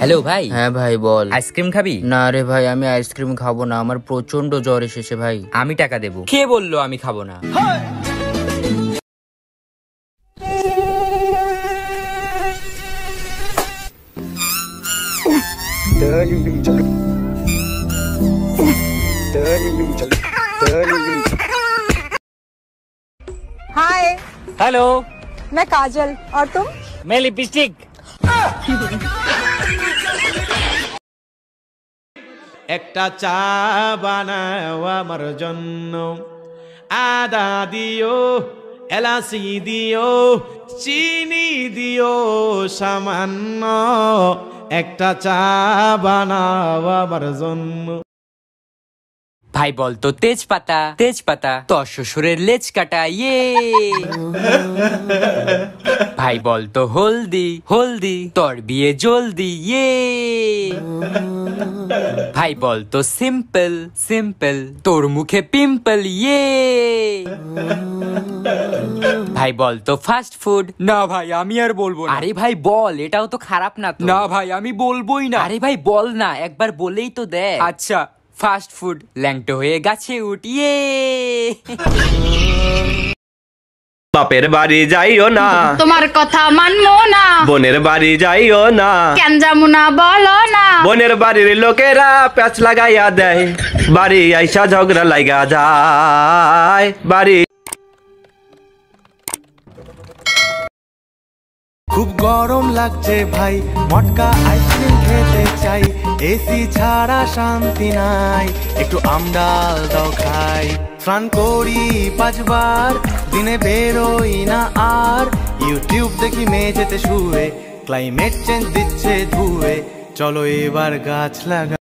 Hello ভাই। হ্যাঁ ভাই বল। আইসক্রিম খাবি? না রে ভাই, আমি আইসক্রিম খাবো না, আমার প্রচন্ড জ্বর এসেছে ভাই। আমি টাকা দেবো। কে বললো আমি খাবো না? हाय। हेलो। मैं काजल और तुम? मैं लिपस्टिक। একটা চা বানাও আমার জন্য, আদা দিও, এলাচি দিও, চিনি দিও সামান্য, একটা চা বানাও আমার জন্য। ভাই বল তো তেজপাতা তেজপাতা, তোর শ্বশুরের লেজ কাটা ইয়ে। ভাই বল তো হলদি হলদি, তোর বিয়ে জলদি ইয়ে। ভাই বল তো সিম্পল সিম্পল, তোর মুখে পিম্পল ইয়ে। ভাই বল তো ফাস্ট ফুড। না ভাই আমি আর বলবো না। আরে ভাই বল, এটাও তো খারাপ না তো। না ভাই আমি বলবোই না। আরে ভাই বল না, একবার বলেই তো দে। আচ্ছা ফাস্ট ফুড, ল্যাংটো হয়ে গাছে উঠিয়ে। বাপের বাড়ি যাইও না, তোমার কথা মানবো না। বোনের বাড়ি যাইও না, কেন যাবো না বলো না। বোনের বাড়ির লোকেরা প্যাচ লাগাইয়া দেয়, বাড়ি আইসা ঝগড়া লাগা যায় বাড়ি। খুব গরম লাগছে ভাই, মটকা আইসক্রিম খেতে চাই, এসি ছাড়া শান্তি নাই, একটু আমডাল দাও খাই। স্নান করি 5 বার, দিনে বেরোই না আর, ইউটিউব দেখি মেঝেতে শুয়ে, ক্লাইমেট চেঞ্জ দিচ্ছে ধুয়ে, চলো এবার গাছ লাগা।